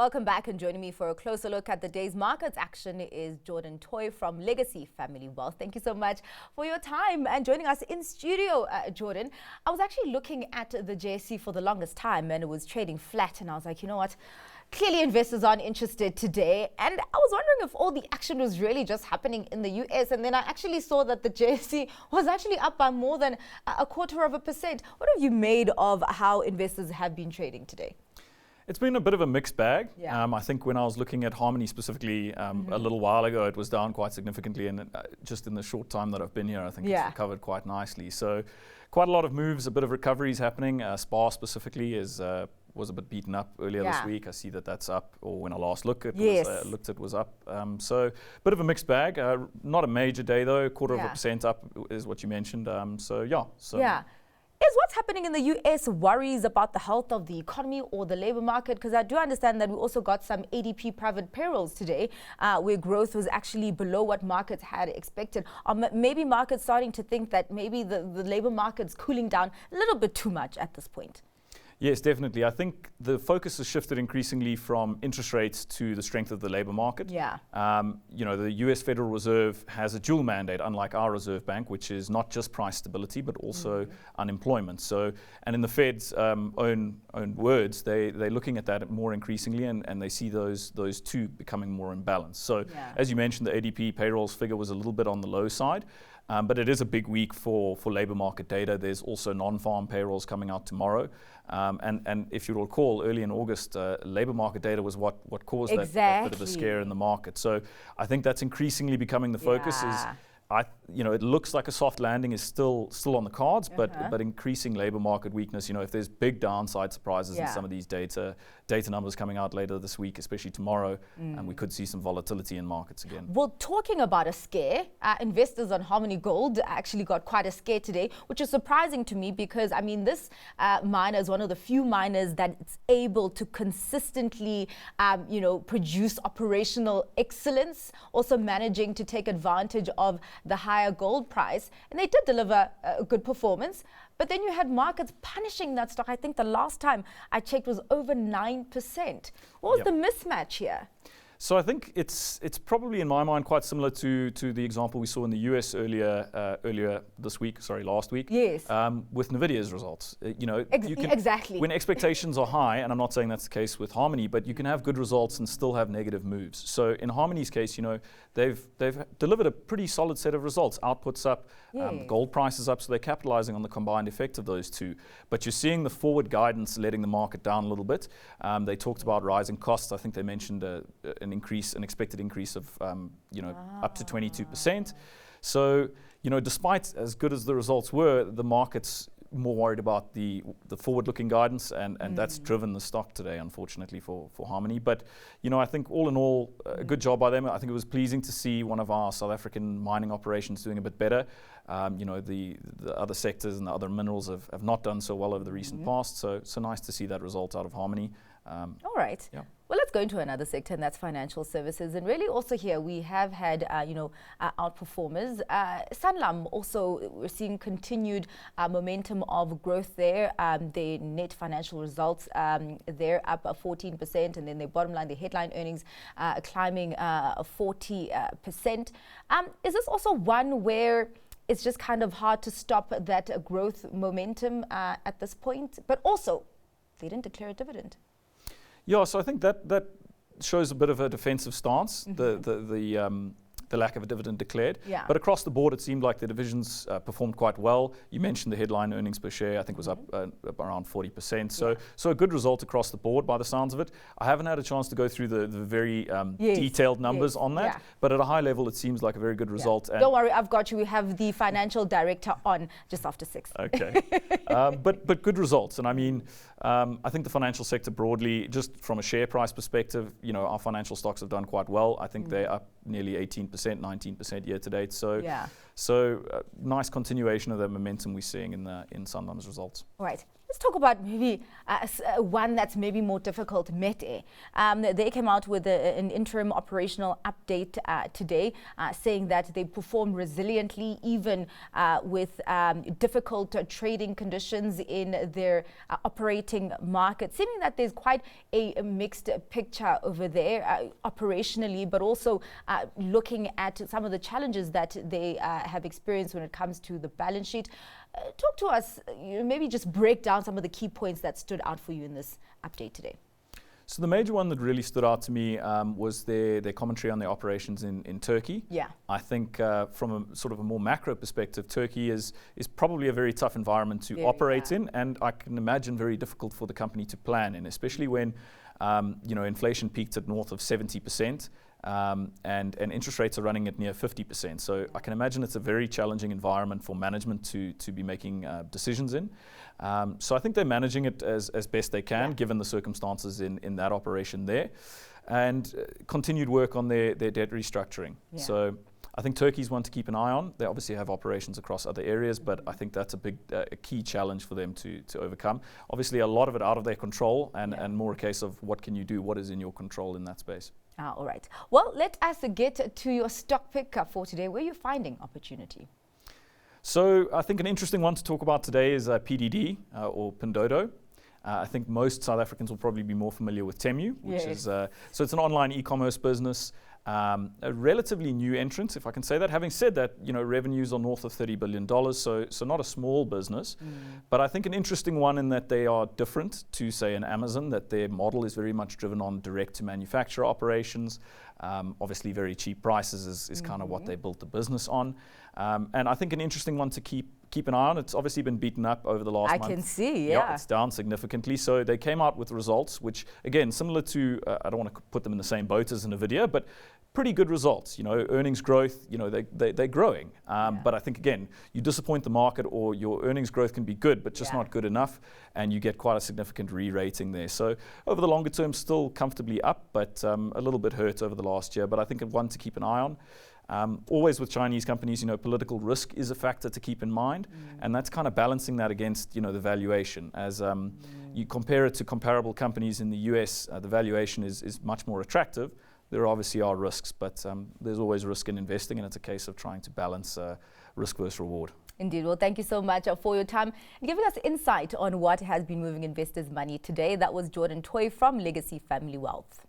Welcome back, and joining me for a closer look at the day's markets action is Jordan Toy from Legacy Family Wealth. Thank you so much for your time and joining us in studio, Jordan. I was actually looking at the JSE for the longest time and it was trading flat, and I was like, you know what? Clearly investors aren't interested today, and I was wondering if all the action was really just happening in the US, and then I actually saw that the JSE was actually up by more than 0.25%. What have you made of how investors have been trading today? It's been a bit of a mixed bag. Yeah. I think when I was looking at Harmony specifically a little while ago, it was down quite significantly, and just in the short time that I've been here, I think it's recovered quite nicely. So quite a lot of moves, a bit of recoveries happening. SPAR specifically was a bit beaten up earlier this week. I see that that's up, or when I last looked, it was up. So a bit of a mixed bag. Not a major day though, 0.25% up is what you mentioned. Is what's happening in the US worries about the health of the economy or the labor market? Because I do understand that we also got some ADP private payrolls today, where growth was actually below what markets had expected. Maybe markets starting to think that maybe the labor market's cooling down a little bit too much at this point. Yes, definitely. I think the focus has shifted increasingly from interest rates to the strength of the labor market. Yeah. The US Federal Reserve has a dual mandate, unlike our Reserve Bank, which is not just price stability, but also unemployment. So, and in the Fed's own words, they're looking at that more increasingly, and they see those two becoming more in balance. So, as you mentioned, the ADP payrolls figure was a little bit on the low side. But it is a big week for labor market data. There's also non-farm payrolls coming out tomorrow. And if you recall, early in August, labor market data was what caused that bit of a scare in the market. So I think that's increasingly becoming the focus. It looks like a soft landing is still on the cards, but increasing labor market weakness. If there's big downside surprises in some of these data numbers coming out later this week, especially tomorrow, and we could see some volatility in markets again. Well, talking about a scare, investors on Harmony Gold actually got quite a scare today, which is surprising to me because, I mean, this miner is one of the few miners that's able to consistently, produce operational excellence, also managing to take advantage of the higher gold price. And they did deliver a good performance. But then you had markets punishing that stock. I think the last time I checked was over 9%. What was the mismatch here? So I think it's probably in my mind quite similar to the example we saw in the US earlier last week. Yes. With Nvidia's results. Exactly. When expectations are high, and I'm not saying that's the case with Harmony, but you can have good results and still have negative moves. So in Harmony's case, they've delivered a pretty solid set of results. Outputs up, gold prices up, so they're capitalizing on the combined effect of those two. But you're seeing the forward guidance letting the market down a little bit. They talked about rising costs. I think they mentioned an expected increase of up to 22%. So despite as good as the results were, the market's more worried about the forward-looking guidance, and that's driven the stock today, unfortunately, for Harmony. But I think all in all, a good job by them. I think it was pleasing to see one of our South African mining operations doing a bit better. The other sectors and the other minerals have not done so well over the recent past. So nice to see that result out of Harmony. All right. Yeah. Well, let's go into another sector, and that's financial services. And really also here we have had, outperformers. Sanlam also, we're seeing continued momentum of growth there. Their net financial results, they're up 14%, and then their bottom line, their headline earnings climbing 40%. Is this also one where it's just kind of hard to stop that growth momentum at this point? But also, they didn't declare a dividend. Yeah, so I think that shows a bit of a defensive stance, the lack of a dividend declared. Yeah. But across the board, it seemed like the divisions performed quite well. You mentioned the headline earnings per share, I think was up around 40%. So a good result across the board by the sounds of it. I haven't had a chance to go through the very detailed numbers on that, but at a high level, it seems like a very good result. And don't worry, I've got you. We have the financial director on just after 6. Okay. But good results. And I mean, I think the financial sector broadly, just from a share price perspective, our financial stocks have done quite well. I think they're up nearly 18%, 19% year to date. So nice continuation of the momentum we're seeing in Sanlam's results. All right. Let's talk about maybe one that's maybe more difficult, Mete. They came out with an interim operational update today, saying that they performed resiliently even with difficult trading conditions in their operating market, seeming that there's quite a mixed picture over there operationally, but also looking at some of the challenges that they have experienced when it comes to the balance sheet. Talk to us, maybe just break down some of the key points that stood out for you in this update today. So the major one that really stood out to me was their commentary on their operations in Turkey. Yeah. I think from a sort of a more macro perspective, Turkey is probably a very tough environment to operate in, and I can imagine very difficult for the company to plan in, especially when inflation peaked at north of 70%. And interest rates are running at near 50%. So I can imagine it's a very challenging environment for management to be making decisions in. So I think they're managing it as best they can, given the circumstances in that operation there. And continued work on their debt restructuring. Yeah. So I think Turkey's one to keep an eye on. They obviously have operations across other areas, but I think that's a key challenge for them to overcome. Obviously, a lot of it out of their control, and more a case of what can you do, what is in your control in that space. All right. Well, let us get to your stock pick for today. Where are you finding opportunity? So I think an interesting one to talk about today is PDD or Pindodo. I think most South Africans will probably be more familiar with Temu, which is so it's an online e-commerce business. A relatively new entrant, if I can say that. Having said that, revenues are north of $30 billion, so not a small business. But I think an interesting one in that they are different to, say, an Amazon, that their model is very much driven on direct-to-manufacturer operations. Obviously, very cheap prices is kind of what they built the business on. And I think an interesting one to keep an eye on. It's obviously been beaten up over the last month. I can see, yeah. It's down significantly. So they came out with results, which, again, similar to, I don't want to put them in the same boat as NVIDIA, but pretty good results. Earnings growth, they're growing. But I think, again, you disappoint the market, or your earnings growth can be good, but just not good enough, and you get quite a significant re-rating there. So over the longer term, still comfortably up, but a little bit hurt over the last year. But I think one to keep an eye on. Always with Chinese companies, political risk is a factor to keep in mind, and that's kind of balancing that against, the valuation. As you compare it to comparable companies in the US, the valuation is much more attractive. There obviously are risks, but there's always risk in investing, and it's a case of trying to balance risk versus reward. Indeed. Well, thank you so much for your time and giving us insight on what has been moving investors' money today. That was Jordan Toy from Legacy Family Wealth.